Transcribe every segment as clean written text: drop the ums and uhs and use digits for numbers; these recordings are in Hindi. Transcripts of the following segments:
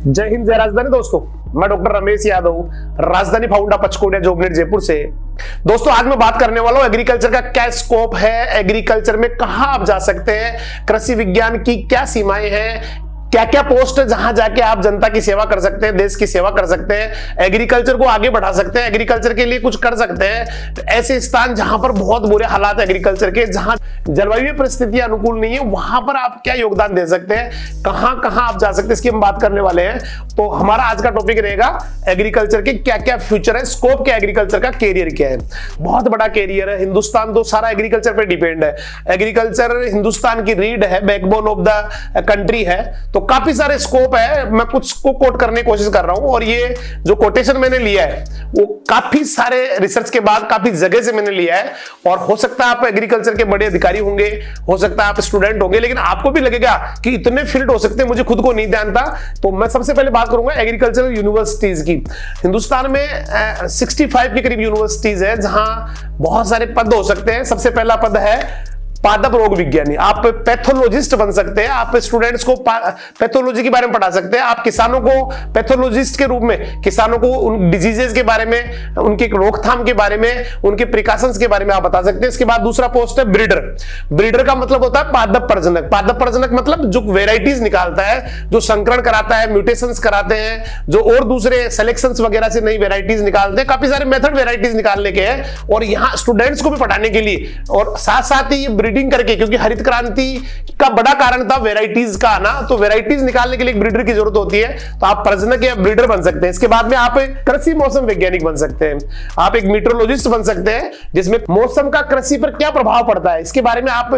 जय हिंद, जय राजधानी। दोस्तों, मैं डॉक्टर रमेश यादव, राजधानी फाउंडा पचकोड़िया जोबनेट जयपुर से। दोस्तों, आज मैं बात करने वाला हूं एग्रीकल्चर का क्या स्कोप है, एग्रीकल्चर में कहां आप जा सकते हैं, कृषि विज्ञान की क्या सीमाएं हैं, क्या क्या पोस्ट है जहां जाके आप जनता की सेवा कर सकते हैं, देश की सेवा कर सकते हैं, एग्रीकल्चर को आगे बढ़ा सकते हैं, एग्रीकल्चर के लिए कुछ कर सकते हैं। तो ऐसे स्थान जहां पर बहुत बुरे हालात है एग्रीकल्चर के, जहां जलवायु परिस्थितियां अनुकूल नहीं है, वहां पर आप क्या योगदान दे सकते हैं, कहां कहां आप जा सकते हैं, इसकी हम बात करने वाले हैं। तो हमारा आज का टॉपिक रहेगा एग्रीकल्चर के क्या क्या फ्यूचर है, स्कोप क्या एग्रीकल्चर का, कैरियर क्या है। बहुत बड़ा कैरियर है, हिंदुस्तान तो सारा एग्रीकल्चर पर डिपेंड है। एग्रीकल्चर हिंदुस्तान की रीढ़ है, बैकबोन ऑफ द कंट्री है। तो काफी सारे स्कोप है, मैं कुछ को कोट करने की कोशिश कर रहा हूं, और ये जो कोटेशन मैंने लिया है वो काफी सारे रिसर्च के बाद काफी जगह से मैंने लिया है। और हो सकता है आप एग्रीकल्चर के बड़े अधिकारी होंगे, हो सकता है आप स्टूडेंट होंगे, लेकिन आपको भी लगेगा कि इतने फील्ड हो सकते हैं, मुझे खुद को नहीं जानता। तो मैं सबसे पहले बात करूंगा एग्रीकल्चरल यूनिवर्सिटीज की। हिंदुस्तान में 65 के करीब यूनिवर्सिटीज है जहां बहुत सारे पद हो सकते हैं। सबसे पहला पद है पादप रोग विज्ञानी। आप पैथोलॉजिस्ट बन सकते हैं, आप स्टूडेंट्स को पैथोलॉजी के बारे में पढ़ा सकते हैं, आप किसानों को पैथोलॉजिस्ट के रूप में किसानों को उन डिजीजेस के बारे में, उनके रोकथाम के बारे में, उनके प्रिकॉशंस के बारे में आप बता सकते हैं। इसके बाद दूसरा पोस्ट है ब्रीडर। ब्रीडर का मतलब होता है पादप प्रजनक। पादप प्रजनक मतलब जो वेराइटीज निकालता है, जो संकरण कराता है, म्यूटेशंस कराते हैं, जो और दूसरे सिलेक्शंस वगैरह से नई वेराइटीज निकालते हैं। काफी सारे मेथड वेराइटीज निकालने के हैं, और यहाँ स्टूडेंट्स को भी पढ़ाने के लिए, और साथ साथ ही ब्रीडिंग करके, क्योंकि हरित क्रांति का बड़ा कारण था वेराइटीज का आना, तो वेराइटीज निकालने के लिए एक ब्रीडर की जरूरत होती है। तो आप प्रजनक या ब्रीडर बन सकते हैं। इसके बाद में आप कृषि मौसम वैज्ञानिक बन सकते हैं, आप एक मीटरोलॉजिस्ट बन सकते हैं, जिसमें मौसम का कृषि पर क्या प्रभाव पड़ता है इसके बारे में आप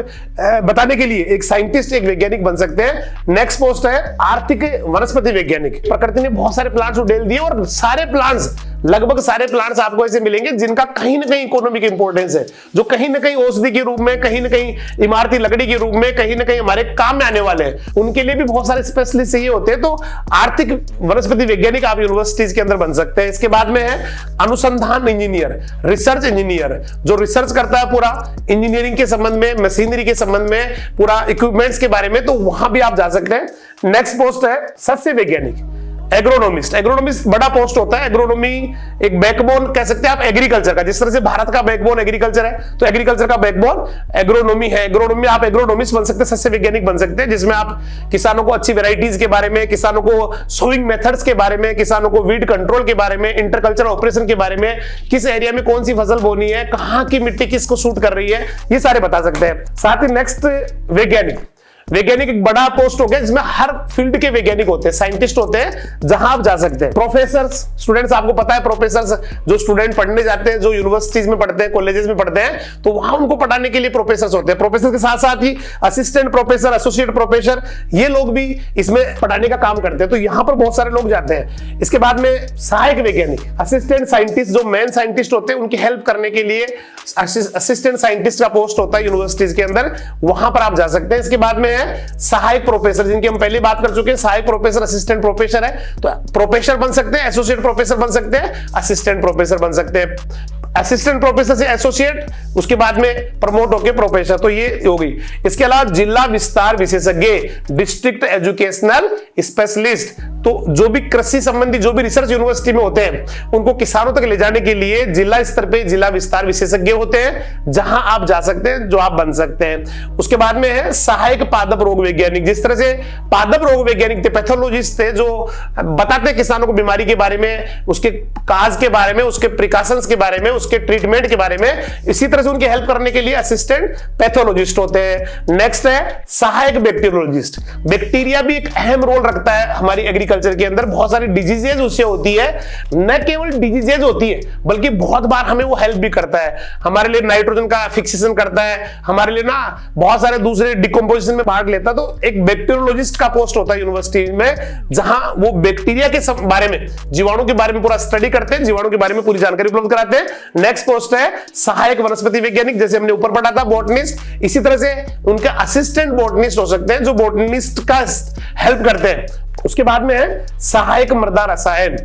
बताने के लिए एक साइंटिस्ट, एक वैज्ञानिक बन सकते हैं। नेक्स्ट पोस्ट है आर्थिक वनस्पति वैज्ञानिक। प्रकृति ने बहुत सारे प्लांट्स उड़ेल दिए, और सारे प्लांट्स, लगभग सारे प्लांट्स आपको ऐसे मिलेंगे जिनका कहीं ना कहीं इकोनॉमिक इंपॉर्टेंस है, जो कहीं ना कहीं औषधि के रूप में, कहीं ना कहीं इमारती लकड़ी के रूप में, कहीं ना कहीं हमारे काम में आने वाले हैं। उनके लिए भी बहुत सारे स्पेशलिस्ट चाहिए होते हैं। तो आर्थिक वनस्पति वैज्ञानिक आप यूनिवर्सिटीज के अंदर बन सकते हैं। इसके बाद में है अनुसंधान इंजीनियर, रिसर्च इंजीनियर, जो रिसर्च करता है पूरा इंजीनियरिंग के संबंध में, मशीनरी के संबंध में, पूरा इक्विपमेंट्स के बारे में, तो वहां भी आप जा सकते हैं। नेक्स्ट पोस्ट है सस्य वैज्ञानिक, एग्रोनॉमिस्ट। एग्रोनॉमिस्ट बड़ा पोस्ट होता है। एग्रोनॉमी एक बैकबोन कह सकते हैं आप एग्रीकल्चर का, जिस तरह से भारत का बैकबोन एग्रीकल्चर है, तो एग्रीकल्चर का बैकबोन एग्रोनॉमी है। एग्रोनॉमी आप एग्रोनॉमिस्ट बन सकते हैं, सस्य वैज्ञानिक बन सकते हैं, जिसमें आप किसानों को अच्छी वेराइटीज के बारे में, किसानों को सोइंग मेथड्स के बारे में, किसानों को वीड कंट्रोल के बारे में, इंटरकल्चर ऑपरेशन के बारे में, किस एरिया में कौन सी फसल बोनी है, कहां की मिट्टी किसको सूट कर रही है, ये सारे बता सकते हैं। साथ ही नेक्स्ट वैज्ञानिक। वैज्ञानिक एक बड़ा पोस्ट हो गया जिसमें हर फील्ड के वैज्ञानिक होते हैं, साइंटिस्ट होते हैं, जहां आप जा सकते हैं। प्रोफेसर्स, स्टूडेंट्स, आपको पता है प्रोफेसर्स, जो स्टूडेंट पढ़ने जाते हैं, जो यूनिवर्सिटीज में पढ़ते हैं, कॉलेजेस में पढ़ते हैं, तो वहां उनको पढ़ाने के लिए प्रोफेसर्स होते हैं। प्रोफेसर के साथ साथ ही असिस्टेंट प्रोफेसर, एसोसिएट प्रोफेसर, ये लोग भी इसमें पढ़ाने का काम करते हैं। तो यहां पर बहुत सारे लोग जाते हैं। इसके बाद में सहायक वैज्ञानिक, असिस्टेंट साइंटिस्ट, जो मेन साइंटिस्ट होते हैं उनकी हेल्प करने के लिए असिस्टेंट साइंटिस्ट का पोस्ट होता है यूनिवर्सिटीज के अंदर, वहां पर आप जा सकते हैं। इसके बाद में है सहायक प्रोफेसर, जिनकी हम पहले बात कर चुके हैं। सहायक प्रोफेसर, असिस्टेंट प्रोफेसर है, तो प्रोफेसर बन सकते हैं, एसोसिएट प्रोफेसर बन सकते हैं, असिस्टेंट प्रोफेसर बन सकते हैं, असिस्टेंट प्रोफेसर से एसोसिएट, उसके बाद में प्रमोट होकर प्रोफेसर, तो ये हो गई। इसके अलावा जिला विस्तार विशेषज्ञ, डिस्ट्रिक्ट एजुकेशनल स्पेशलिस्ट, तो जो भी कृषि संबंधी, जो भी रिसर्च यूनिवर्सिटी में होते हैं, उनको किसानों तक ले जाने के लिए जिला स्तर पे जिला विस्तार विशेषज्ञ होते हैं, जहां आप जा सकते हैं, जो आप बन सकते हैं। उसके बाद में है सहायक पादप रोग वैज्ञानिक। जिस तरह से पादप रोग वैज्ञानिक थे, पैथोलॉजिस्ट थे, जो बताते किसानों को बीमारी के बारे में, उसके काज के बारे में, उसके प्रिकॉशंस के बारे में, उसके ट्रीटमेंट के बारे में। इसी तरह से उनकी हेल्प करने के लिए असिस्टेंट पैथोलॉजिस्ट होते हैं। नेक्स्ट है सहायक बैक्टीरियोलॉजिस्ट। बैक्टीरिया भी एक अहम रोल रखता है हमारी एग्रीकल्चर के अंदर। बहुत सारी डिजीजेज उससे होती है, न केवल डिजीजेज होती है, बल्कि बहुत बार हमें वो हेल्प भी करता है। हमारे लिए नाइट्रोजन का फिक्सेशन करता है, हमारे लिए ना बहुत सारे दूसरे डिकम्पोजिशन में पार्ट लेता है। तो एक बैक्टीरियोलॉजिस्ट का पोस्ट होता है यूनिवर्सिटी में, जहां वो बैक्टीरिया के बारे में, जीवाणु के बारे में पूरा स्टडी करते हैं, जीवाणु के बारे में पूरी जानकारी उपलब्ध कराते हैं। नेक्स्ट पोस्ट है सहायक वनस्पति वैज्ञानिक, जैसे हमने ऊपर पढ़ा था बॉटनिस्ट। इसी तरह से उनके असिस्टेंट बॉटनिस्ट हो सकते हैं, जो बॉटनिस्ट का हेल्प करते हैं। उसके बाद में है सहायक मृदा रसायन।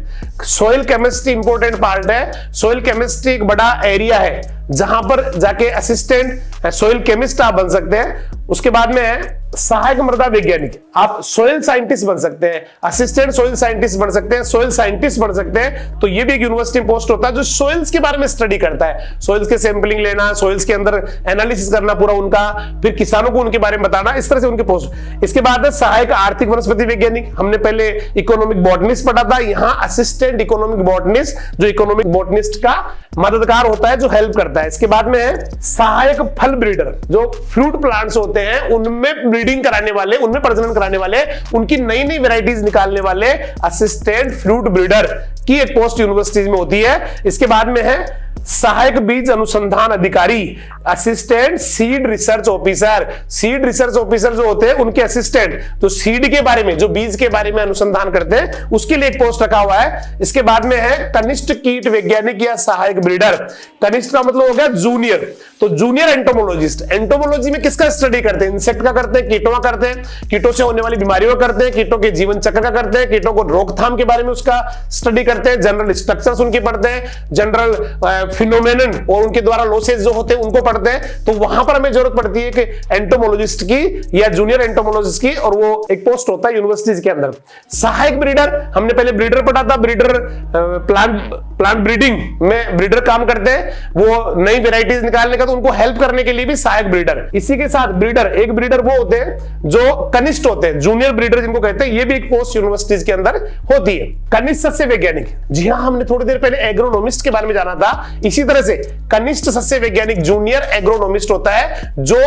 सोइल केमिस्ट्री इंपॉर्टेंट पार्ट है। सोइल केमिस्ट्री एक बड़ा एरिया है जहां पर जाके असिस्टेंट सोइल केमिस्ट आप बन सकते हैं। उसके बाद में है सहायक मृदा वैज्ञानिक, आप सोइल साइंटिस्ट बन सकते हैं, असिस्टेंट सोइल साइंटिस्ट बन सकते हैं, सोइल साइंटिस्ट बन सकते हैं। तो ये भी एक यूनिवर्सिटी पोस्ट होता है जो सोइल्स के बारे में स्टडी करता है, सोइल्स के सैंपलिंग लेना, सोइल्स के अंदर एनालिसिस करना पूरा उनका, फिर किसानों को उनके बारे में बताना, इस तरह से उनके पोस्ट। इसके बाद है सहायक आर्थिक वनस्पति वैज्ञानिक, हमने पहले इकोनॉमिक बॉटनिस्ट पढ़ा था, यहां असिस्टेंट इकोनॉमिक बॉटनिस्ट, जो इकोनॉमिक बॉटनिस्ट का मददगार होता है, जो हेल्प करता है। इसके बाद में है सहायक फल ब्रीडर, जो फ्रूट प्लांट्स होते हैं उनमें ब्रीडिंग कराने वाले, उनमें प्रजनन कराने वाले, उनकी नई नई वैरायटीज निकालने वाले असिस्टेंट फ्रूट ब्रीडर की एक पोस्ट यूनिवर्सिटीज में होती है। इसके बाद में है सहायक बीज अनुसंधान अधिकारी, assistant seed research officer. Seed research officer जो होते हैं उनके असिस्टेंट, जो सीड के बारे में, जो बीज के बारे में अनुसंधान करते हैं, उसके लिए एक पोस्ट रखा हुआ है। इसके बाद में है कनिष्ठ कीट वैज्ञानिक या सहायक ब्रीडर। कनिष्ठ का मतलब हो गया जूनियर, तो जूनियर एंटोमोलॉजिस्ट। एंटोमोलॉजी में किसका स्टडी करते हैं? इंसेक्ट का करते हैं, कीटों का करते हैं, कीटों से होने वाली बीमारियों का करते हैं, कीटों के जीवन चक्र का करते हैं, कीटों को रोकथाम के बारे में उसका स्टडी करते हैं, जनरल स्ट्रक्चर्स उनके पढ़ते हैं, जनरल फिनोमेनन और उनके द्वारा लॉसेस जो होते हैं उनको पढ़ते हैं। तो वहां पर हमें जरूरत पड़ती है कि एंटोमोलॉजिस्ट की या जूनियर एंटोमोलॉजिस्ट की, और वो एक पोस्ट होता है यूनिवर्सिटीज के अंदर। सहायक ब्रीडर, हमने पहले ब्रीडर पढ़ा था, ब्रीडर प्लांट ब्रीडिंग में ब्रीडर काम करते हैं, वो नई वेराइटीज निकालने का, तो उनको हेल्प करने के लिए भी सहायक ब्रीडर। इसी के साथ ब्रीडर, एक ब्रीडर वो होते हैं जो कनिष्ठ होते हैं, जूनियर ब्रीडर जिनको कहते हैं, ये भी एक पोस्ट यूनिवर्सिटीज के अंदर होती है। कनिष्ठ सस्य वैज्ञानिक, जी हाँ, हमने थोड़ी देर पहले एग्रोनोमिस्ट के बारे में जाना था, इसी तरह से कनिष्ठ सस्य वैज्ञानिक जूनियर एग्रोनोमिस्ट होता है, जो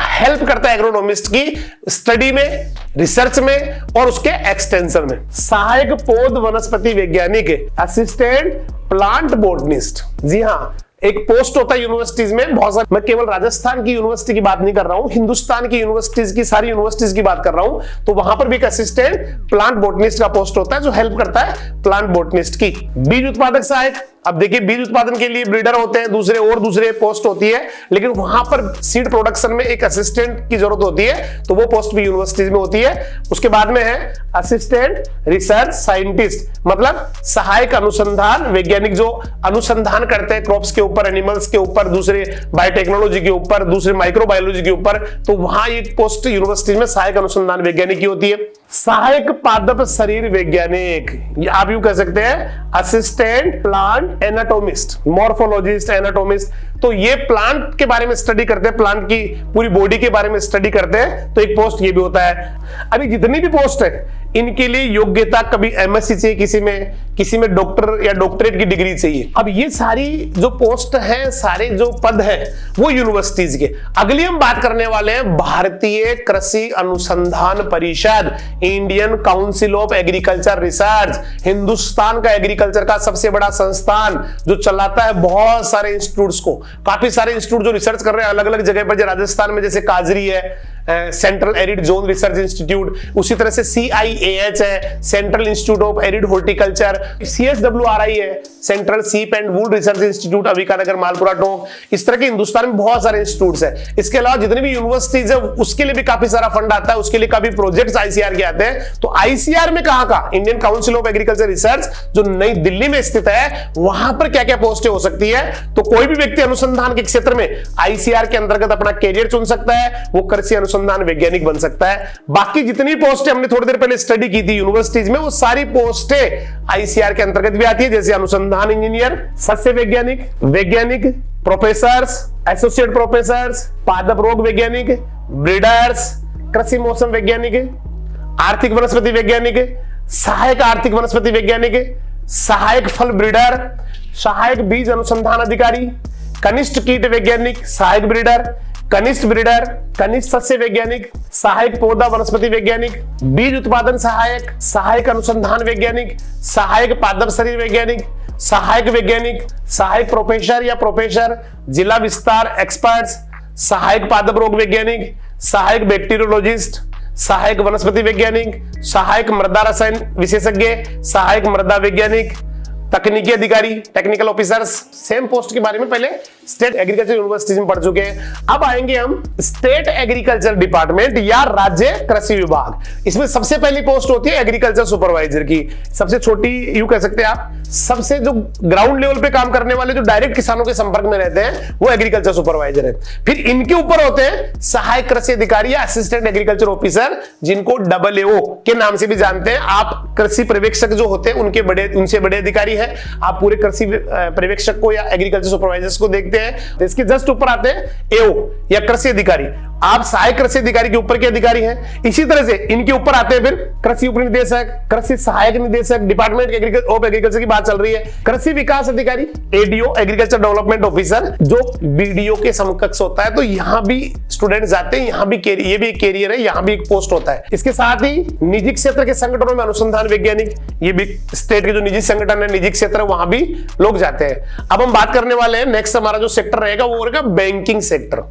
हेल्प करता है एग्रोनोमिस्ट की स्टडी में, रिसर्च में और उसके एक्सटेंशन में। सहायक पौध वनस्पति वैज्ञानिक, असिस्टेंट प्लांट बोटनिस्ट, जी हाँ, एक पोस्ट होता है यूनिवर्सिटीज में बहुत सारे। मैं केवल राजस्थान की यूनिवर्सिटी की बात नहीं कर रहा हूं, हिंदुस्तान की यूनिवर्सिटीज की, सारी यूनिवर्सिटीज की बात कर रहा हूं। तो वहां पर भी एक असिस्टेंट प्लांट बोटनिस्ट का पोस्ट होता है जो हेल्प करता है प्लांट बोटनिस्ट की। बीज उत्पादक सहायक, अब देखिए बीज उत्पादन के लिए ब्रीडर होते हैं, दूसरे पोस्ट होती है, लेकिन वहां पर सीड प्रोडक्शन में एक असिस्टेंट की जरूरत होती है, तो वो पोस्ट भी यूनिवर्सिटीज में होती है। उसके बाद में है असिस्टेंट रिसर्च साइंटिस्ट, मतलब सहायक अनुसंधान वैज्ञानिक, जो अनुसंधान करते हैं क्रॉप्स के ऊपर, एनिमल्स के ऊपर, दूसरे बायोटेक्नोलॉजी के ऊपर, दूसरे माइक्रोबायोलॉजी के ऊपर, तो वहां एक पोस्ट यूनिवर्सिटीज में सहायक अनुसंधान वैज्ञानिक की होती है। सहायक पादप शरीर वैज्ञानिक, आप यूं कह सकते हैं assistant plant anatomist, morphologist, anatomist. तो ये प्लांट के बारे में स्टडी करते हैं, प्लांट की पूरी बॉडी के बारे में स्टडी करते हैं, तो एक पोस्ट ये भी होता है। अभी जितनी भी पोस्ट है इनके लिए योग्यता, कभी एमएससी चाहिए, किसी में डॉक्टर या डॉक्टरेट की डिग्री चाहिए। अब ये सारी जो पोस्ट है, सारे जो पद है वो यूनिवर्सिटीज के। अगली हम बात करने वाले हैं भारतीय कृषि अनुसंधान परिषद, Indian council of agriculture research, Hindustan का एग्रीकल्चर का सबसे बड़ा संस्थान जो चलाता है बहुत सारे इंस्टीट्यूट्स को। काफी सारे इंस्टीट्यूट जो रिसर्च कर रहे हैं अलग अलग जगह पर, राजस्थान में जैसे काजरी है, central arid zone research institute, उसी तरह से CIAH है, central Institute of arid horticulture, CSWRI है, सेंट्रल सीप and would research institute, Avikanagar, Malpura, Tonk. इस तरह के हिंदुस्तान में बहुत सारे इंस्टीट्यूट्स हैं। इसके अलावा जितनी भी यूनिवर्सिटीज है उसके लिए भी काफी सारा फंड आता है, उसके लिए काफी प्रोजेक्ट्स ICR के आते हैं। तो ICR में कहां का, Indian council of agriculture research जो नई दिल्ली में स्थित है, वहां पर क्या क्या पोस्टें हो सकती है। तो कोई भी व्यक्ति अनुसंधान के क्षेत्र में ICR के अंतर्गत अपना कैरियर चुन सकता है, वो कृषि अनुसंधान वैज्ञानिक बन सकता है। बाकी जितनी पोस्टें हमने थोड़ी देर पहले स्टडी की थी यूनिवर्सिटीज में, वो सारी पोस्टें ICR के अंतर्गत भी आती है, जैसे अनुसंधान इंजीनियर, सस्य वैज्ञानिक, प्रोफेसर्स, एसोसिएट प्रोफेसर्स, पादप रोग वैज्ञानिक, ब्रीडर्स, कृषि मौसम वैज्ञानिक, आर्थिक वनस्पति वैज्ञानिक, सहायक आर्थिक वनस्पति वैज्ञानिक, सहायक फल ब्रीडर, सहायक बीज अनुसंधान अधिकारी, कनिष्ठ कीट वैज्ञानिक, सहायक ब्रीडर, कनिष्ठ ब्रीडर, कनिष्ठ सस्य वैज्ञानिक, सहायक पौधा वनस्पति वैज्ञानिक, बीज उत्पादन सहायक, सहायक अनुसंधान वैज्ञानिक, सहायक पादप शरीर वैज्ञानिक, सहायक वैज्ञानिक, सहायक प्रोफेसर या प्रोफेसर, जिला विस्तार एक्सपर्ट्स, सहायक पादप रोग वैज्ञानिक, सहायक बैक्टीरियोलॉजिस्ट, सहायक वनस्पति वैज्ञानिक, सहायक मृदा रसायन विशेषज्ञ, सहायक मृदा वैज्ञानिक, तकनीकी अधिकारी, टेक्निकल ऑफिसर्स, सेम पोस्ट के बारे में पहले स्टेट एग्रीकल्चर यूनिवर्सिटीज में पढ़ चुके हैं। अब आएंगे हम स्टेट एग्रीकल्चर डिपार्टमेंट या राज्य कृषि विभाग। इसमें सबसे पहली पोस्ट होती है एग्रीकल्चर सुपरवाइजर की, सबसे छोटी यूं कह सकते हैं आप, सबसे जो ग्राउंड लेवल पे काम करने वाले, जो डायरेक्ट किसानों के संपर्क में रहते हैं, वो एग्रीकल्चर सुपरवाइजर है। फिर इनके ऊपर होते हैं सहायक कृषि अधिकारी या असिस्टेंट एग्रीकल्चर ऑफिसर, जिनको AAO के नाम से भी जानते हैं आप। कृषि पर्यवेक्षक जो होते हैं उनसे बड़े अधिकारी है। आप पूरे कृषि पर्यवेक्षक को या एग्रीकल्चर सुपरवाइजर्स को देखते हैं। इसके जस्ट ऊपर आते हैं AO या कृषि अधिकारी। आप सहायक कृषि अधिकारी के ऊपर के अधिकारी हैं। इसी तरह से इनके ऊपर आते हैं फिर कृषि उप निदेशक, कृषि सहायक निदेशक, डिपार्टमेंट ऑफ एग्रीकल्चर की बात चल रही है, कृषि विकास अधिकारी, ADO एग्रीकल्चर डेवलपमेंट ऑफिसर, जो BDO के समकक्ष होता है। तो यहां भी स्टूडेंट जाते हैं, यहां भी ये भी एक कैरियर है, यहां भी एक पोस्ट होता है। इसके साथ ही निजी क्षेत्र के संगठनों में अनुसंधान वैज्ञानिक, ये भी स्टेट के जो निजी संगठन है, निजी क्षेत्र है, वहां भी लोग जाते हैं। अब हम बात करने वाले हैं, नेक्स्ट हमारा जो सेक्टर रहेगा वो रहेगा बैंकिंग सेक्टर।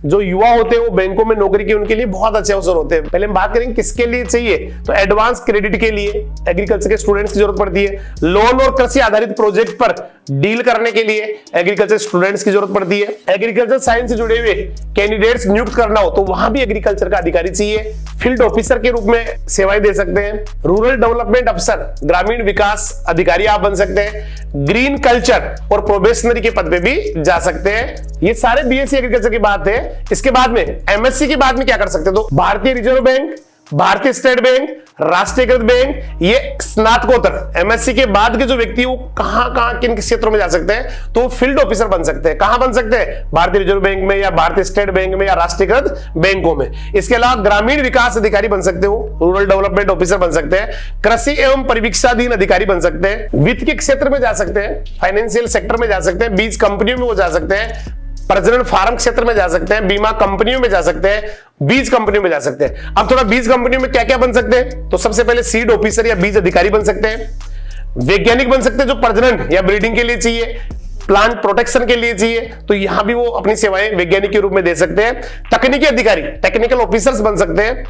जो युवा होते हैं वो बैंकों में नौकरी की, उनके लिए बहुत अच्छे अवसर होते हैं। पहले हम बात करेंगे किसके लिए चाहिए, तो एडवांस क्रेडिट के लिए एग्रीकल्चर के स्टूडेंट्स की जरूरत पड़ती है। लोन और कृषि आधारित प्रोजेक्ट पर डील करने के लिए एग्रीकल्चर स्टूडेंट्स की जरूरत पड़ती है। एग्रीकल्चर साइंस से जुड़े हुए कैंडिडेट्स नियुक्त करना हो तो वहां भी एग्रीकल्चर का अधिकारी चाहिए। फील्ड ऑफिसर के रूप में सेवाएं दे सकते हैं। रूरल डेवलपमेंट अफसर, ग्रामीण विकास अधिकारी आप बन सकते हैं। ग्रीन कल्चर और प्रोबेशनरी के पद पे भी जा सकते हैं। ये सारे BSc एग्रीकल्चर की बात है। इसके बाद में MSc की बाद में क्या कर सकते हैं, तो भारतीय रिजर्व बैंक, भारतीय स्टेट बैंक, राष्ट्रीयकृत बैंक, ये स्नातकोत्तर MSc के बाद के जो व्यक्ति वो कहां किन क्षेत्रों में जा सकते हैं, तो फील्ड ऑफिसर बन सकते हैं। कहां बन सकते हैं, भारतीय रिजर्व बैंक में या भारतीय स्टेट बैंक में या राष्ट्रीयकृत बैंकों में। इसके अलावा ग्रामीण विकास अधिकारी बन सकते हो, रूरल डेवलपमेंट ऑफिसर बन सकते हैं। कृषि एवं परिवीक्षाधीन अधिकारी बन सकते हैं। वित्त के क्षेत्र में जा सकते हैं, फाइनेंशियल सेक्टर में जा सकते हैं, बीज कंपनियों में वो जा सकते हैं, प्रजनन फार्म क्षेत्र में जा सकते हैं, बीमा कंपनियों में जा सकते हैं, बीज कंपनियों में जा सकते हैं। अब थोड़ा बीज कंपनियों में क्या क्या बन सकते हैं, तो सबसे पहले सीड ऑफिसर या बीज अधिकारी बन सकते हैं। वैज्ञानिक बन सकते हैं, जो प्रजनन या ब्रीडिंग के लिए चाहिए, प्लांट प्रोटेक्शन के लिए चाहिए, तो यहां भी वो अपनी सेवाएं वैज्ञानिक के रूप में दे सकते हैं। तकनीकी अधिकारी, टेक्निकल ऑफिसर्स बन सकते हैं।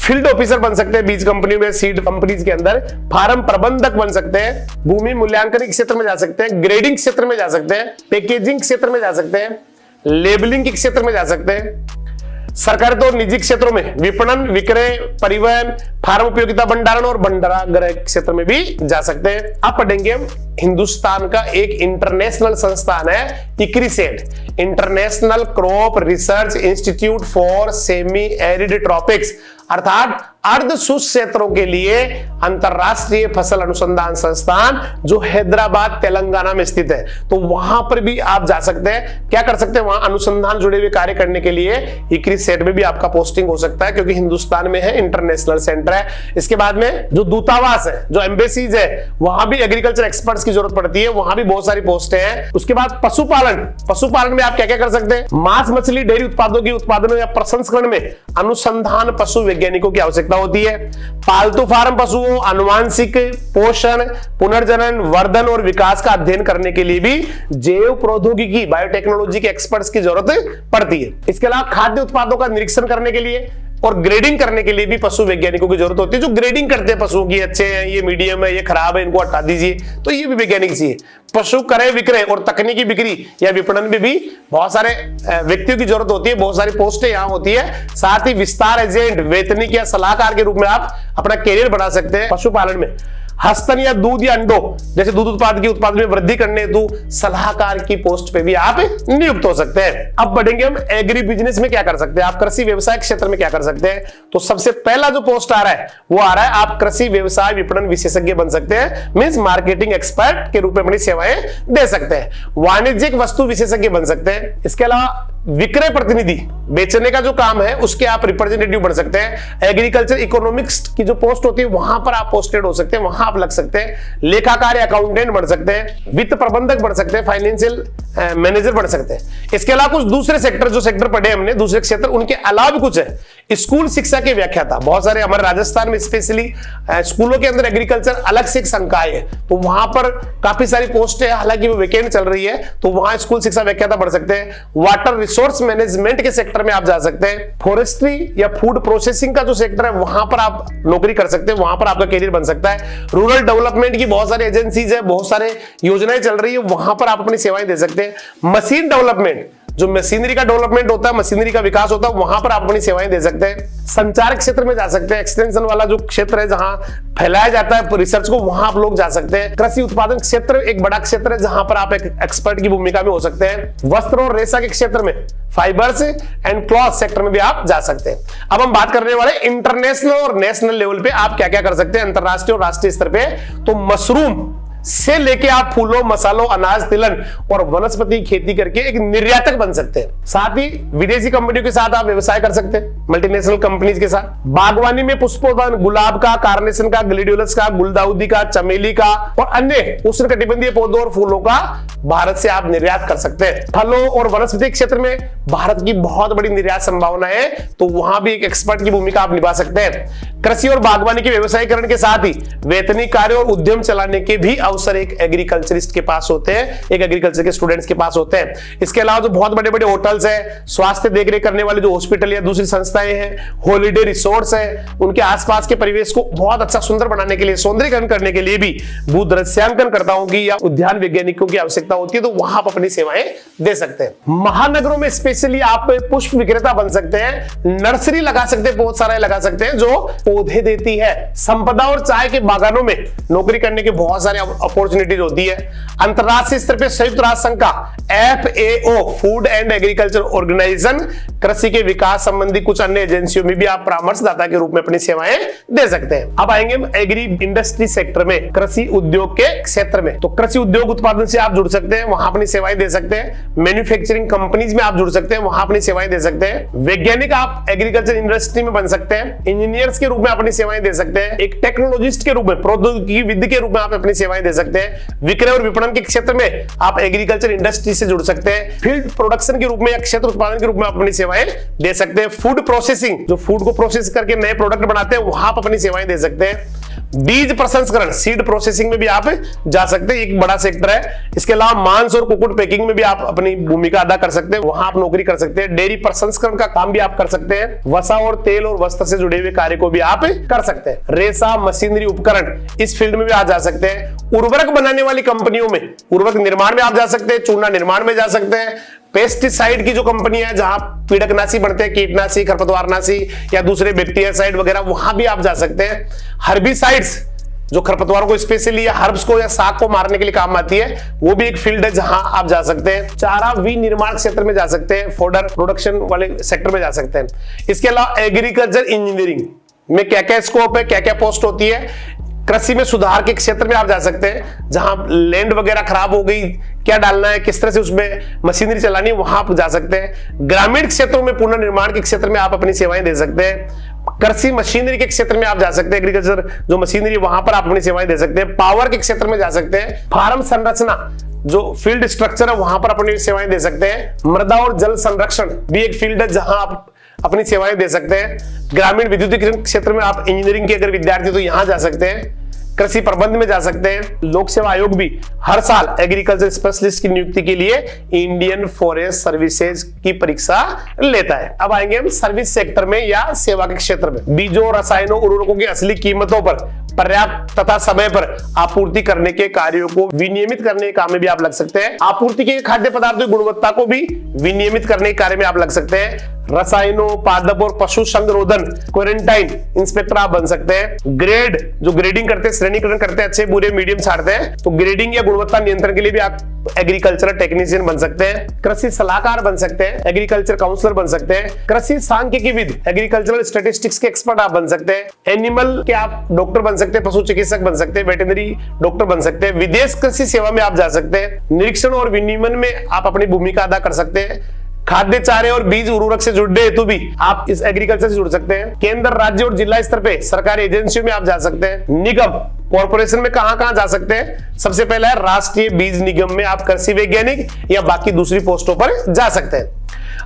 फील्ड ऑफिसर बन सकते हैं बीज कंपनी में, सीड कंपनीज के अंदर। फार्म प्रबंधक बन सकते हैं। भूमि मूल्यांकन के क्षेत्र में जा सकते हैं। ग्रेडिंग क्षेत्र में जा सकते हैं। पैकेजिंग क्षेत्र में जा सकते हैं। लेबलिंग के क्षेत्र में जा सकते हैं। सरकारी तो निजी क्षेत्रों में विपणन, विक्रय, परिवहन, फार्म उपयोगिता भंडारण और भंडारागृह क्षेत्र में भी जा सकते हैं। अब पढ़ेंगे हम हिंदुस्तान का एक इंटरनेशनल संस्थान है ICRISAT, international crop research institute for semi arid tropics, अर्थात अर्ध शुष्क क्षेत्रों के लिए अंतरराष्ट्रीय फसल अनुसंधान संस्थान, जो हैदराबाद तेलंगाना में स्थित है। तो वहां पर भी आप जा सकते हैं। क्या कर सकते हैं, वहां अनुसंधान जुड़े हुए कार्य करने के लिए ICRISAT में भी आपका पोस्टिंग हो सकता है, क्योंकि हिंदुस्तान में है, इंटरनेशनल सेंटर है। इसके बाद में जो दूतावास है, जो एम्बेसीज है, वहां भी एग्रीकल्चर एक्सपर्ट्स की जरूरत पड़ती है, वहां भी बहुत सारी पोस्टें हैं। उसके बाद पशुपालन में आप क्या क्या कर सकते हैं, मांस, मछली, डेयरी उत्पादों के उत्पादन या प्रसंस्करण में अनुसंधान पशु वैज्ञानिकों की आवश्यकता होती है। पालतू फार्म पशुओं, आनुवांशिक पोषण, पुनर्जनन, वर्धन और विकास का अध्ययन करने के लिए भी जैव प्रौद्योगिकी, बायोटेक्नोलॉजी के एक्सपर्ट्स की जरूरत पड़ती है। इसके अलावा खाद्य उत्पादों का निरीक्षण करने के लिए और ग्रेडिंग करने के लिए भी पशु वैज्ञानिकों की जरूरत होती है, जो ग्रेडिंग करते हैं पशुओं की, अच्छे हैं, ये मीडियम है, ये खराब है, इनको हटा दीजिए, तो ये भी वैज्ञानिक चाहिए। पशु क्रय विक्रय और तकनीकी बिक्री या विपणन में भी बहुत सारे व्यक्तियों की जरूरत होती है, बहुत सारी पोस्टें यहाँ होती है। साथ ही विस्तार एजेंट, वेतनिक या सलाहकार के रूप में आप अपना कैरियर बढ़ा सकते हैं पशुपालन में। हस्तन या दूध या अंडों जैसे दूध उत्पाद की उत्पादन में वृद्धि करने हेतु सलाहकार की पोस्ट पे भी आप नियुक्त हो सकते हैं। अब बढ़ेंगे हम एग्री बिजनेस में क्या कर सकते हैं, आप कृषि व्यवसाय क्षेत्र में क्या कर सकते हैं। तो सबसे पहला जो पोस्ट आ रहा है वो आ रहा है, आप कृषि व्यवसाय विपणन विशेषज्ञ बन सकते हैं, मींस मार्केटिंग एक्सपर्ट के रूप में अपनी सेवाएं दे सकते हैं। वाणिज्यिक वस्तु विशेषज्ञ बन सकते हैं। इसके अलावा विक्रय प्रतिनिधि, बेचने का जो काम है उसके आप रिप्रेजेंटेटिव बन सकते हैं। एग्रीकल्चर इकोनॉमिक्स की जो पोस्ट होती है वहां पर आप पोस्टेड हो सकते हैं, वहां आप लग सकते हैं। लेखाकार अकाउंटेंट बन सकते हैं, वित्त प्रबंधक बन सकते हैं, फाइनेंशियल मैनेजर बन सकते हैं। इसके अलावा कुछ दूसरे सेक्टर, जो सेक्टर पढ़े हमने दूसरे क्षेत्र, उनके अलावा भी कुछ है। स्कूल शिक्षा के व्याख्याता, बहुत सारे हमारे राजस्थान में स्पेशली स्कूलों के अंदर एग्रीकल्चर अलग से एक संकाय है, तो वहां पर काफी सारी पोस्ट है, हालांकि वो वैकेंट चल रही है, तो वहां स्कूल शिक्षा व्याख्याता बढ़ सकते हैं। वाटर रिसोर्स मैनेजमेंट के सेक्टर में आप जा सकते हैं। फॉरेस्ट्री या फूड प्रोसेसिंग का जो सेक्टर है वहां पर आप नौकरी कर सकते हैं, वहां पर आपका कैरियर बन सकता है। रूरल डेवलपमेंट की बहुत सारी एजेंसीज है, बहुत सारे योजनाएं चल रही है, वहां पर आप अपनी सेवाएं दे सकते हैं। मशीन डेवलपमेंट, जो मशीनरी का डेवलपमेंट होता है, मशीनरी का विकास होता है, वहां पर आप अपनी सेवाएं दे सकते हैं। संचार क्षेत्र में जा सकते हैं, एक्सटेंशन वाला जो क्षेत्र है जहां फैलाया जाता है रिसर्च को, वहां आप लोग जा सकते हैं। कृषि उत्पादन क्षेत्र एक बड़ा क्षेत्र है जहां पर आप एक एक्सपर्ट की भूमिका में हो सकते हैं। वस्त्र और रेशा के क्षेत्र में, फाइबर्स एंड क्लॉथ सेक्टर में भी आप जा सकते हैं। अब हम बात करने वाले इंटरनेशनल और नेशनल लेवल पे आप क्या क्या कर सकते हैं, अंतरराष्ट्रीय और राष्ट्रीय स्तर पे। तो मशरूम से लेके आप फूलों, मसालों, अनाज, तिलहन और वनस्पति खेती करके एक निर्यातक बन सकते हैं। साथ ही विदेशी कंपनियों के साथ आप व्यवसाय कर सकते हैं, मल्टीनेशनल कंपनीज के साथ। बागवानी में पुष्पोद्यान, गुलाब का, कार्नेशन का, ग्लेडियोलस का, गुलदाउदी का, चमेली का और अन्य उष्णकटिबंधीय पौधों और फूलों का भारत से आप निर्यात कर सकते हैं। फलों और वनस्पति क्षेत्र में भारत की बहुत बड़ी निर्यात संभावना है, तो वहां भी एक एक्सपर्ट की भूमिका आप निभा सकते हैं। कृषि और बागवानी के व्यवसायीकरण के साथ ही वैतनिक कार्य और उद्यम चलाने के भी अवसर एक एग्रीकल्चरिस्ट के पास होते हैं, एक एग्रीकल्चर के स्टूडेंट्स के पास होते हैं। इसके अलावा जो बहुत बड़े बड़े होटल्स हैं, स्वास्थ्य देखरेख करने वाले जो हॉस्पिटल या दूसरी संस्थाएं हैं, हॉलिडे रिसोर्ट्स हैं, उनके आसपास के परिवेश को बहुत अच्छा सुंदर बनाने के लिए, सौंदर्यीकरण करने के लिए भी भूदृश्यांकन करताओं की या उद्यान वैज्ञानिकों की आवश्यकता होती है, तो वहां आप अपनी सेवाएं दे सकते हैं। महानगरों में स्पेशली आप पुष्प विक्रेता बन सकते हैं, नर्सरी लगा सकते हैं, बहुत सारे लगा सकते हैं जो पौधे देती है। संपदा और चाय के बागानों में नौकरी करने के बहुत सारे अपॉर्चुनिटीज होती है। अंतरराष्ट्रीय स्तर पर संयुक्त राष्ट्र संघ का FAO, food and agriculture organization, कृषि के विकास संबंधी कुछ अन्य एजेंसियों में भी आप परामर्शदाता के रूप में अपनी सेवाएं दे सकते हैं। अब आएंगे हम एग्री इंडस्ट्री सेक्टर में, कृषि उद्योग के क्षेत्र में। तो कृषि उद्योग उत्पादन से आप जुड़ सकते हैं, वहां अपनी सेवाएं दे सकते हैं। मैन्युफैक्चरिंग कंपनीज में आप जुड़ सकते हैं, वहां अपनी सेवाएं दे सकते हैं। वैज्ञानिक आप एग्रीकल्चर इंडस्ट्री में बन सकते हैं, इंजीनियर्स के रूप में अपनी सेवाएं दे सकते हैं। एक टेक्नोलॉजिस्ट के रूप में, प्रौद्योगिकी विद के रूप में आप अपनी सेवाएं दे सकते हैं। विक्रय और विपणन के क्षेत्र में आप एग्रीकल्चर इंडस्ट्री से जुड़ सकते हैं। फील्ड प्रोडक्शन के रूप में या क्षेत्र उत्पादन के रूप में आप अपनी सेवाएं दे सकते हैं। फूड प्रोसेसिंग, जो फूड को प्रोसेस करके नए प्रोडक्ट बनाते हैं, वहां आप अपनी सेवाएं दे सकते हैं। बीज प्रसंस्करण, सीड प्रोसेसिंग में भी आप जा सकते हैं, एक बड़ा सेक्टर है। इसके अलावा मांस और कुक्कुट पैकिंग में भी आप अपनी भूमिका अदा कर सकते हैं, वहां आप नौकरी कर सकते हैं। डेयरी प्रसंस्करण का काम भी आप कर सकते हैं। वसा और तेल और वस्त्र से जुड़े हुए कार्य को भी आप कर सकते हैं। रेशा, मशीनरी, उपकरण, इस फील्ड में भी आप जा सकते हैं। उर्वरक बनाने वाली कंपनियों में, उर्वरक निर्माण में आप जा सकते हैं, चूना निर्माण में जा सकते हैं। पेस्टिसाइड की जो कंपनी है, जहां पीड़कनाशी बनते हैं, कीटनाशी, खरपतवारनाशी या दूसरे बैक्टीरियासाइड वगैरह, वहां भी आप जा सकते हैं। हर्बिसाइड्स, जो खरपतवारों को स्पेशली या हर्ब्स को या साग को मारने के लिए काम आती है, वो भी एक फील्ड है जहां आप जा सकते हैं। चारा विनिर्माण क्षेत्र में जा सकते हैं, फोडर प्रोडक्शन वाले सेक्टर में जा सकते हैं। इसके अलावा एग्रीकल्चर इंजीनियरिंग में क्या क्या स्कोप है, क्या क्या पोस्ट होती है। कृषि में सुधार के क्षेत्र में आप जा सकते हैं, जहां लैंड वगैरह खराब हो गई, क्या डालना है, किस तरह से उसमें मशीनरी चलानी है, वहां आप जा सकते हैं। ग्रामीण क्षेत्रों में पुनर्निर्माण के क्षेत्र में आप अपनी सेवाएं दे सकते हैं। कृषि मशीनरी के क्षेत्र में आप जा सकते हैं, एग्रीकल्चर जो मशीनरी, वहां पर आप अपनी सेवाएं दे सकते हैं। पावर के क्षेत्र में जा सकते हैं। फार्म संरचना, जो फील्ड स्ट्रक्चर है, वहां पर अपनी सेवाएं दे सकते हैं। मृदा और जल संरक्षण भी एक फील्ड है जहां आप अपनी सेवाएं दे सकते हैं। ग्रामीण विद्युतीकरण क्षेत्र में आप इंजीनियरिंग के अगर विद्यार्थी तो यहां जा सकते हैं। कृषि प्रबंध में जा सकते हैं। लोक सेवा आयोग भी हर साल एग्रीकल्चर स्पेशलिस्ट की नियुक्ति के लिए इंडियन फॉरेस्ट सर्विसेज की परीक्षा लेता है। अब आएंगे हम सर्विस सेक्टर में या सेवा के क्षेत्र में। बीजों, रसायनों, उर्वरकों की असली कीमतों पर पर्याप्त तथा समय पर आपूर्ति करने के कार्यों को विनियमित करने के काम में भी आप लग सकते हैं। आपूर्ति के खाद्य पदार्थों की गुणवत्ता को भी विनियमित करने के कार्य में आप लग सकते हैं। रसायनों, पादप और पशु संरोधन, क्वारंटाइन इंस्पेक्टर आप बन सकते हैं। ग्रेड, जो ग्रेडिंग करते हैं, श्रेणीकरण करते हैं, अच्छे बुरे मीडियम छाड़ते हैं, तो ग्रेडिंग या गुणवत्ता नियंत्रण के लिए भी आप एग्रीकल्चर टेक्नीशियन बन सकते हैं। कृषि सलाहकार बन सकते हैं, एग्रीकल्चर काउंसलर बन सकते हैं। कृषि सांख्यिकीविद, एग्रीकल्चरल स्टैटिस्टिक्स के एक्सपर्ट आप बन सकते हैं। एनिमल के आप डॉक्टर बन सकते हैं, पशु चिकित्सक बन सकते हैं, वेटरनरी डॉक्टर बन सकते हैं। विदेश कृषि सेवा में आप जा सकते हैं। निरीक्षण और विनियमन में आप अपनी भूमिका अदा कर सकते हैं। खाद्य चारे और बीज उर्वरक से जुड़ने हेतु भी आप इस एग्रीकल्चर से जुड़ सकते हैं। केंद्र, राज्य और जिला स्तर पे सरकारी एजेंसियों में आप जा सकते हैं। निगम, कॉर्पोरेशन में कहां जा सकते हैं? सबसे पहला है राष्ट्रीय बीज निगम में आप कृषि वैज्ञानिक या बाकी दूसरी पोस्टों पर जा सकते हैं।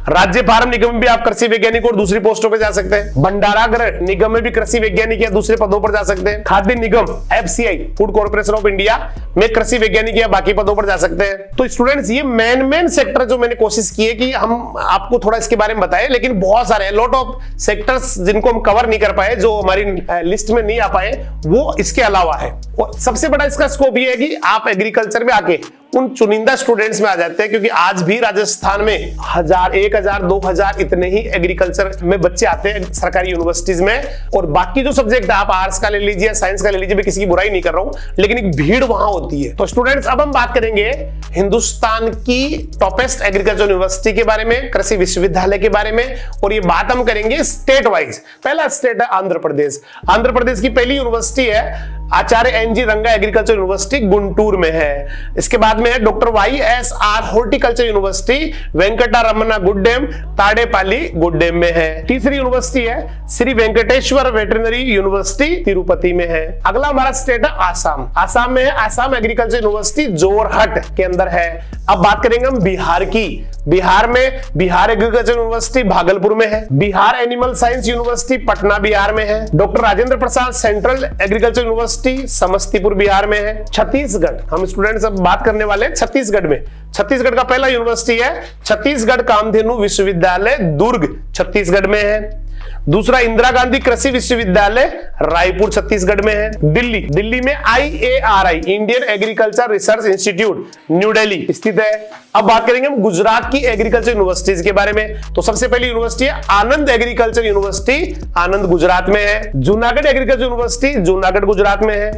राज्य फार्म निगम में भी आप कृषि वैज्ञानिक और दूसरी पोस्टों पर जा सकते हैं। भंडारागृह निगम में भी कृषि वैज्ञानिक या दूसरे पदों पर जा सकते हैं। खाद्य निगम FCI, food corporation of India में कृषि वैज्ञानिक या बाकी पदों पर जा सकते हैं। तो स्टूडेंट्स, ये मेन सेक्टर जो मैंने कोशिश की है कि हम आपको थोड़ा इसके बारे में बताएं, लेकिन बहुत सारे लॉट ऑफ सेक्टर्स जिनको हम कवर नहीं कर पाए, जो हमारी लिस्ट में नहीं आ पाए, वो इसके अलावा है। और सबसे बड़ा इसका स्कोप ये है कि आप एग्रीकल्चर में आके उन चुनिंदा स्टूडेंट्स में आ जाते हैं, क्योंकि आज भी राजस्थान में 1000, 1000, 2000 इतने ही एग्रीकल्चर में बच्चे आते हैं सरकारी यूनिवर्सिटीज में। और बाकी जो सब्जेक्ट आप आर्ट्स का ले लीजिए, साइंस का ले लीजिए, मैं किसी की बुराई नहीं कर रहा हूं, लेकिन एक भीड़ वहां होती है। तो स्टूडेंट्स, अब हम बात करेंगे हिंदुस्तान की टॉपेस्ट एग्रीकल्चर यूनिवर्सिटी के बारे में, कृषि विश्वविद्यालय के बारे में, और ये बात हम करेंगे स्टेट वाइज। पहला स्टेट है आंध्र प्रदेश। आंध्र प्रदेश की पहली यूनिवर्सिटी है आचार्य एनजी रंगा एग्रीकल्चर यूनिवर्सिटी, गुंटूर में है। इसके बाद में है डॉक्टर YSR हॉर्टिकल्चर यूनिवर्सिटी, वेंकटरमना गुड्डेम, ताडेपाली गुड्डेम में है। तीसरी यूनिवर्सिटी है श्री वेंकटेश्वर वेटरनरी यूनिवर्सिटी, तिरुपति में है। अगला हमारा स्टेट है आसाम। आसाम में है आसाम एग्रीकल्चर यूनिवर्सिटी, जोरहट के अंदर है। अब बात करेंगे हम बिहार की। बिहार में बिहार एग्रीकल्चर यूनिवर्सिटी भागलपुर में है। Bihar Animal science University Patna Bihar में है। Doctor Rajendra Prasad Central agriculture University Samastipur Bihar में है। छत्तीसगढ़, हम स्टूडेंट्स अब बात करने वाले हैं छत्तीसगढ़ में। छत्तीसगढ़ का पहला यूनिवर्सिटी है छत्तीसगढ़ कामधेनु विश्वविद्यालय, दुर्ग छत्तीसगढ़ में है। दूसरा इंदिरा गांधी कृषि विश्वविद्यालय, रायपुर छत्तीसगढ़ में है। दिल्ली में IARI Indian agriculture research institute, new Delhi स्थित है। अब बात करेंगे हम गुजरात की एग्रीकल्चर यूनिवर्सिटीज के बारे में। तो सबसे पहली यूनिवर्सिटी है आनंद एग्रीकल्चर यूनिवर्सिटी, आनंद गुजरात में है। जूनागढ़ एग्रीकल्चर यूनिवर्सिटी, जूनागढ़ गुजरात में है।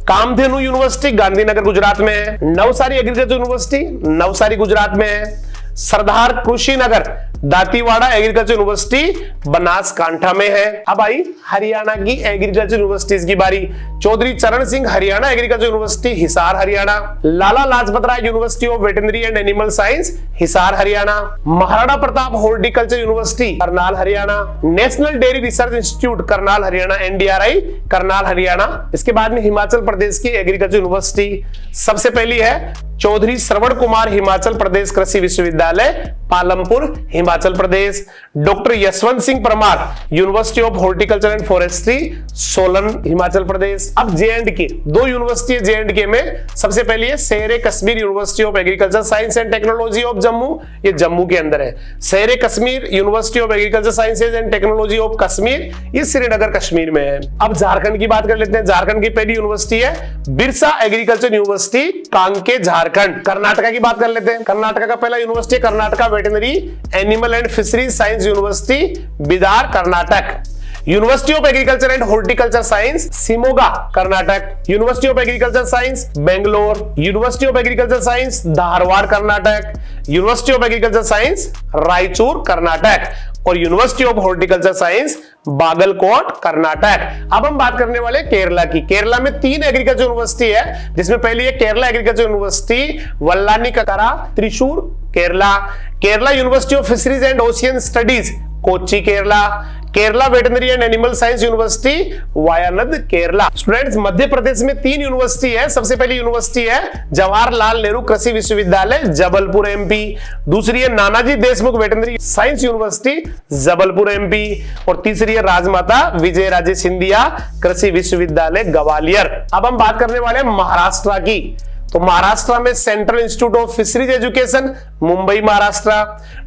कामधेनु यूनिवर्सिटी गांधीनगर गुजरात में है। नवसारी एग्रीकल्चर यूनिवर्सिटी, नवसारी गुजरात में है। सरदार कृषि नगर दातीवाड़ा एग्रीकल्चर यूनिवर्सिटी, बनासकांठा में है। अब आई हरियाणा की एग्रीकल्चर यूनिवर्सिटीज की बारी। Chaudhary Charan Singh Haryana agriculture university, Hisar Haryana. Lala Lajpat Rai university of veterinary and animal science, Hisar Haryana. Maharana Pratap horticulture university, Karnal Haryana. National dairy research institute Karnal Haryana, NDRI Karnal Haryana. इसके बाद में हिमाचल प्रदेश की एग्रीकल्चर यूनिवर्सिटी सबसे पहली है Chaudhary Shravan Kumar Himachal Pradesh Krishi Vishwavidyalaya, Palampur Himachal Pradesh. Doctor Yashwant Singh Parmar University of horticulture and Forestry, Solan Himachal Pradesh. अब J&K, दो यूनिवर्सिटी है J&K में। सबसे पहली है शेर Kashmir university of Agriculture science and technology of Jammu, ये जम्मू के अंदर है। शेर Kashmir university of agriculture sciences and technology of Kashmir, ये श्रीनगर कश्मीर में है। अब झारखंड की बात कर लेते हैं। झारखंड की पहली यूनिवर्सिटी है बिरसा एग्रीकल्चर यूनिवर्सिटी, कांके झारखंड। कर्नाटका की बात कर लेते हैं। कर्नाटका का पहला university Karnataka Veterinary Animal and fisheries Science University, Bidar Karnataka. University of agriculture and Horticulture Science, Shimoga Karnataka. University of Agriculture Science, Bangalore. University of Agriculture Science, Dharwad Karnataka. University of Agriculture Science, Raichur Karnataka. और University of Horticulture Science, Bagalkot Karnataka. अब हम बात करने वाले केरला की। केरला में 3 एग्रीकल्चर यूनिवर्सिटी है, जिसमें पहली है Kerala Agriculture University, Vellanikkara, Thrissur Kerala. Kerala University of Fisheries and Ocean Studies, Kochi Kerala. Kerala Veterinary and animal science University, Wayanad Kerala. Students, Madhya Pradesh में 3 यूनिवर्सिटी है। सबसे पहली यूनिवर्सिटी है जवाहरलाल नेहरू कृषि विश्वविद्यालय, जबलपुर MP। दूसरी है Nanaji Deshmukh Veterinary Science University, Jabalpur MP। और तीसरी है राजमाता विजय राजे सिंधिया कृषि विश्वविद्यालय, ग्वालियर। अब हम बात करने वाले हैं महाराष्ट्र की। तो महाराष्ट्र में Central Institute of Fisheries Education, Mumbai Maharashtra.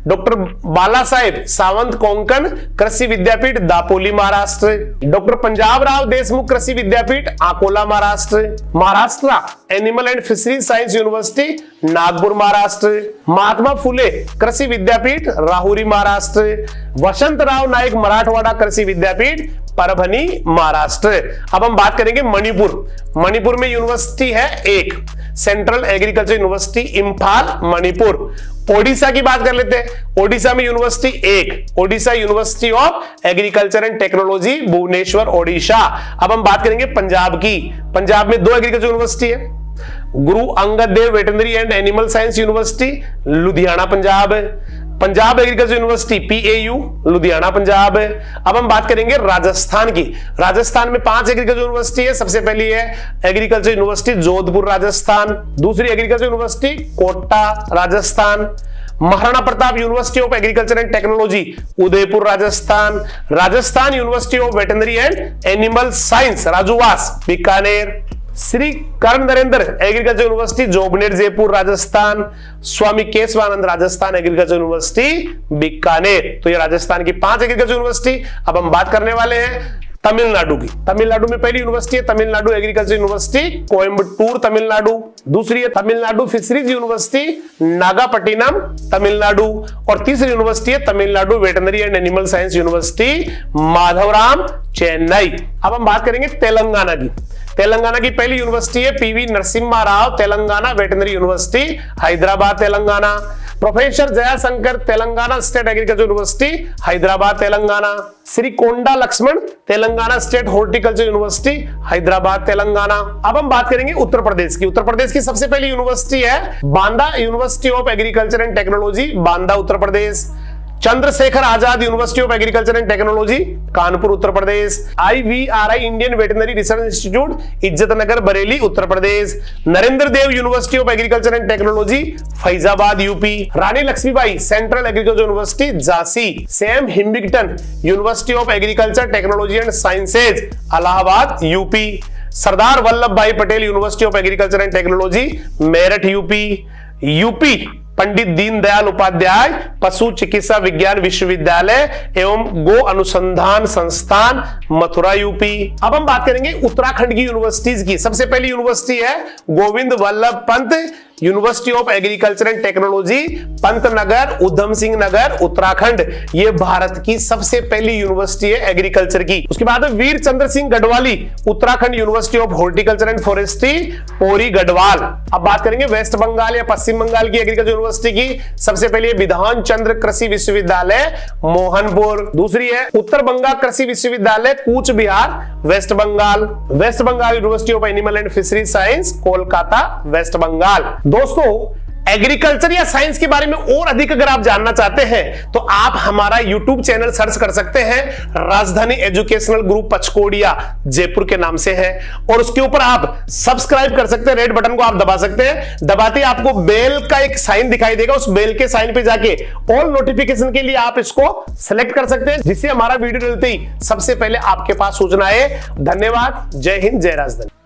Doctor Bala Saheb Sawant Konkan Krishi Vidyapeeth, Dapoli Maharashtra. Doctor Punjab Rao Deshmukh Krishi Vidyapeeth, Akola Maharashtra. Maharashtra Animal and fisheries Science University, Nagpur Maharashtra. Mahatma Phule Krishi Vidyapeeth, Rahuri Maharashtra. वसंत राव नायक मराठवाड़ा कृषि विद्यापीठ, परभनी महाराष्ट्र। अब हम बात करेंगे मणिपुर। मणिपुर में यूनिवर्सिटी है एक, central agriculture university, Imphal Manipur. Odisha की बात कर लेते हैं। ओडिशा में यूनिवर्सिटी एक, Odisha university of agriculture and technology, Bhubaneswar Odisha. अब हम बात करेंगे पंजाब की। पंजाब में 2 एग्रीकल्चर यूनिवर्सिटी है, Guru Angad Dev Veterinary and animal science University, Ludhiana Punjab. Punjab Agriculture University PAU, Ludhiana Punjab. अब हम बात करेंगे राजस्थान की। राजस्थान में 5 एग्रीकल्चर यूनिवर्सिटी है। सबसे पहली है एग्रीकल्चर यूनिवर्सिटी जोधपुर राजस्थान। दूसरी Agriculture University Kota Rajasthan. Maharana Pratap University of agriculture and Technology, Udaipur Rajasthan. Rajasthan University of veterinary and animal Science, Rajuvas Bikaner. Shri Karan Narendra Agriculture University Jobner Jaipur Rajasthan, Swami Keshwanand Rajasthan Agriculture University Bikaner. तो ये राजस्थान की 5 एग्रीकल्चर यूनिवर्सिटी। अब हम बात करने वाले हैं तमिलनाडु की। तमिलनाडु में पहली यूनिवर्सिटी है तमिलनाडु एग्रीकल्चर यूनिवर्सिटी कोयम्बटूर तमिलनाडु। दूसरी है तमिलनाडु फिशरीज यूनिवर्सिटी नागापट्टिनम तमिलनाडु। और तीसरी यूनिवर्सिटी है Tamil Nadu veterinary and animal science university Madhavaram Chennai. अब हम बात करेंगे तेलंगाना की। तेलंगाना की पहली यूनिवर्सिटी है P V Narasimha Rao Telangana Veterinary University Hyderabad Telangana. Professor Jayashankar Telangana State Agriculture University Hyderabad Telangana. Shri Konda Laxman Telangana State Horticulture University Hyderabad Telangana. अब हम बात करेंगे उत्तर प्रदेश की। उत्तर प्रदेश की सबसे पहली यूनिवर्सिटी है Banda university of agriculture and technology Banda Uttar Pradesh. Chandrashekhar Azad university of agriculture and technology Kanpur Uttar Pradesh. IVRI Indian veterinary research institute Izzatnagar Bareilly Uttar Pradesh. Narendra Dev university of agriculture and technology Faizabad UP. Rani Lakshmibai central agriculture university Jhansi. Sam Higginbottom university of agriculture technology and sciences Allahabad UP. Sardar Vallabh Bhai Patel university of agriculture and technology Meerut UP. Pandit Deendayal Upadhyay पशु चिकित्सा विज्ञान विश्वविद्यालय एवं गो अनुसंधान संस्थान मथुरा यूपी। अब हम बात करेंगे उत्तराखंड की यूनिवर्सिटीज की। सबसे पहली यूनिवर्सिटी है Govind Vallabh Pant university of agriculture and technology Pantnagar Udham Singh Nagar Uttarakhand. ये भारत की सबसे पहली यूनिवर्सिटी है एग्रीकल्चर की। उसके बाद Veer Chandra Singh Garhwali Uttarakhand university of horticulture and forestry Pauri Garhwal. अब बात करेंगे वेस्ट बंगाल या पश्चिम बंगाल की एग्रीकल्चर यूनिवर्सिटी की। सबसे पहले विधान चंद्र कृषि विश्वविद्यालय मोहनपुर। दूसरी है उत्तर Bengal Krishi Vishwavidyalaya Cooch Behar West Bengal. West Bengal university of animal and fisheries science Kolkata West Bengal. दोस्तों एग्रीकल्चर या साइंस के बारे में और अधिक अगर आप जानना चाहते हैं तो आप हमारा YouTube चैनल सर्च कर सकते हैं राजधानी एजुकेशनल ग्रुप पचकोड़िया जयपुर के नाम से है। और उसके ऊपर आप सब्सक्राइब कर सकते हैं, रेड बटन को आप दबा सकते हैं। दबाते ही आपको बेल का एक साइन दिखाई देगा, उस बेल के साइन पे जाके ऑल नोटिफिकेशन के लिए आप इसको सिलेक्ट कर सकते हैं, जिससे हमारा वीडियो डलते ही सबसे पहले आपके पास सूचना है। धन्यवाद। जय हिंद, जय राजधानी।